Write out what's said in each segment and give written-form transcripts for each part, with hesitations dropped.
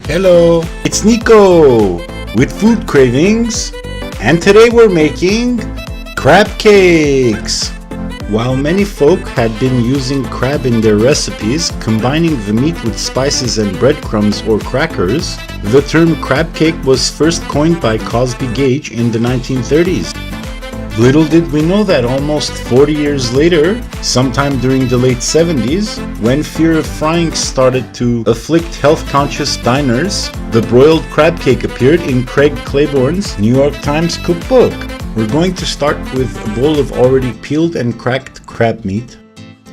Hello, it's Nicko with Food Cravings, and today we're making crab cakes. While many folk had been using crab in their recipes, combining the meat with spices and breadcrumbs or crackers, the term crab cake was first coined by Cosby Gage in the 1930s. Little did we know that almost 40 years later, sometime during the late 70s, when fear of frying started to afflict health-conscious diners, the broiled crab cake appeared in Craig Claiborne's New York Times cookbook. We're going to start with a bowl of already peeled and cracked crab meat.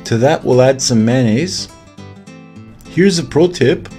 To that we'll add some mayonnaise. Here's a pro tip.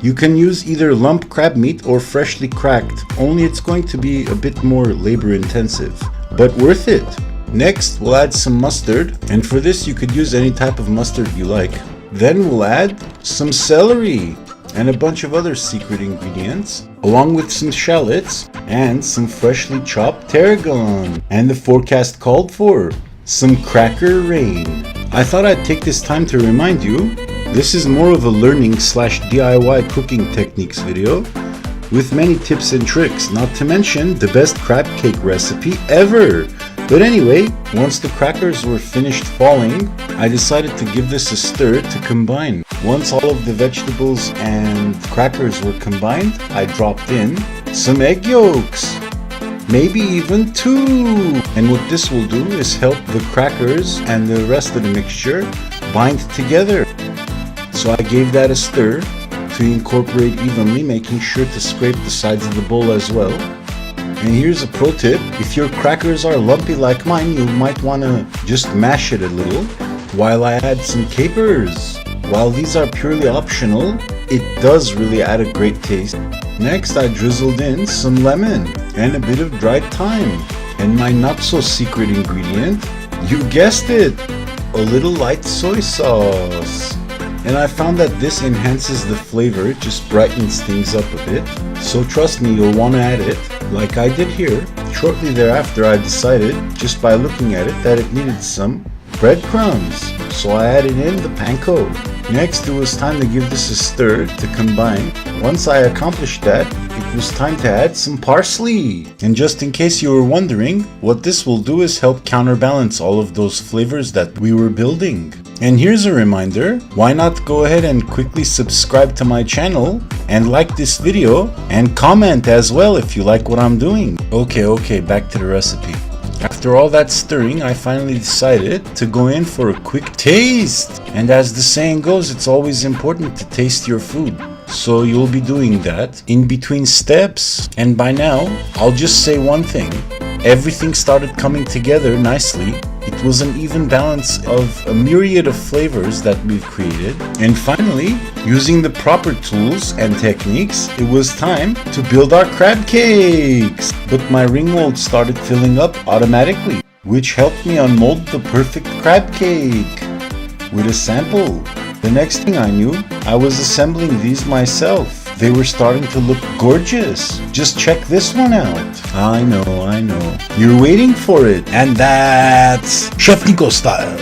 You can use either lump crab meat or freshly cracked, only it's going to be a bit more labor intensive, but worth it. Next, we'll add some mustard, and for this you could use any type of mustard you like. Then we'll add some celery and a bunch of other secret ingredients, along with some shallots and some freshly chopped tarragon. And the forecast called for some cracker rain. I thought I'd take this time to remind you, this is more of a learning / DIY cooking techniques video, with many tips and tricks, not to mention the best crab cake recipe ever. But anyway, once the crackers were finished falling, I decided to give this a stir to combine. Once all of the vegetables and crackers were combined, I dropped in some egg yolks, maybe even 2. And what this will do is help the crackers and the rest of the mixture bind together. So I gave that a stir to incorporate evenly, making sure to scrape the sides of the bowl as well. And here's a pro tip: if your crackers are lumpy like mine, you might want to just mash it a little while I add some capers. While these are purely optional, it does really add a great taste. Next, I drizzled in some lemon and a bit of dried thyme. And my not so secret ingredient, you guessed it, a little light soy sauce. And I found that this enhances the flavor, it just brightens things up a bit. So trust me, you'll want to add it, like I did here. Shortly thereafter, I decided, just by looking at it, that it needed some breadcrumbs. So I added in the panko. Next, it was time to give this a stir to combine. Once I accomplished that, it was time to add some parsley. And just in case you were wondering, what this will do is help counterbalance all of those flavors that we were building. And here's a reminder, why not go ahead and quickly subscribe to my channel and like this video and comment as well if you like what I'm doing. Okay, back to the recipe. After all that stirring, I finally decided to go in for a quick taste. And as the saying goes, it's always important to taste your food. So you'll be doing that in between steps. And by now, I'll just say one thing. Everything started coming together nicely. It was an even balance of a myriad of flavors that we've created. And finally, using the proper tools and techniques, it was time to build our crab cakes. But my ring mold started filling up automatically, which helped me unmold the perfect crab cake with a sample. The next thing I knew, I was assembling these myself. They were starting to look gorgeous. Just check this one out. I know. You're waiting for it. And that's Chef Nicko style.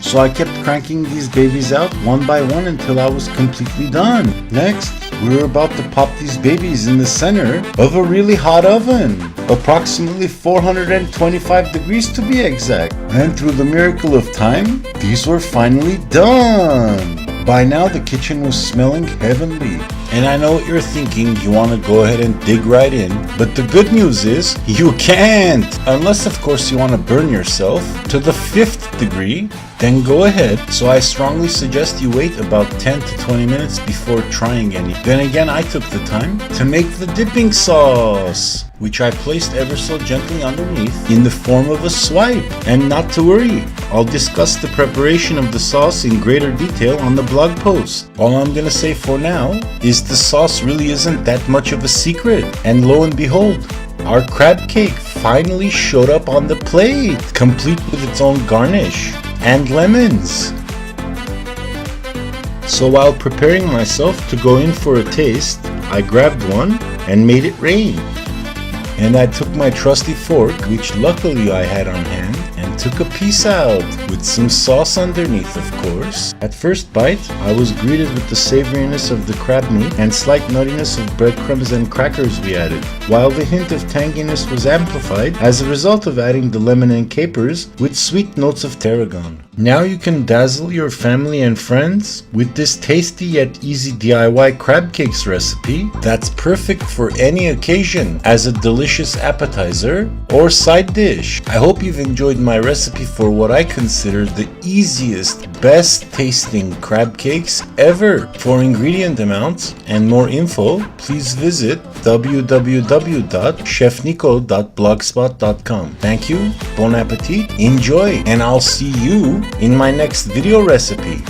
So I kept cranking these babies out one by one until I was completely done. Next, we were about to pop these babies in the center of a really hot oven. Approximately 425 degrees to be exact. And through the miracle of time, these were finally done. By now the kitchen was smelling heavenly. And I know what you're thinking, you want to go ahead and dig right in. But the good news is, you can't! Unless of course you want to burn yourself to the 5th degree, then go ahead. So I strongly suggest you wait about 10 to 20 minutes before trying any. Then again, I took the time to make the dipping sauce, which I placed ever so gently underneath in the form of a swipe. And not to worry, I'll discuss the preparation of the sauce in greater detail on the blog post. All I'm gonna say for now is the sauce really isn't that much of a secret. And lo and behold, our crab cake finally showed up on the plate, complete with its own garnish and lemons. So while preparing myself to go in for a taste, I grabbed one and made it rain. And I took my trusty fork, which luckily I had on hand, and took a piece out, with some sauce underneath of course. At first bite, I was greeted with the savoriness of the crab meat and slight nuttiness of breadcrumbs and crackers we added, while the hint of tanginess was amplified as a result of adding the lemon and capers with sweet notes of tarragon. Now you can dazzle your family and friends with this tasty yet easy DIY crab cakes recipe that's perfect for any occasion as a delicious appetizer or side dish. I hope you've enjoyed my recipe for what I consider the easiest, best tasting crab cakes ever. For ingredient amounts and more info, please visit www.chefnicko.blogspot.com. Thank you, bon appetit, enjoy, and I'll see you in my next video recipe.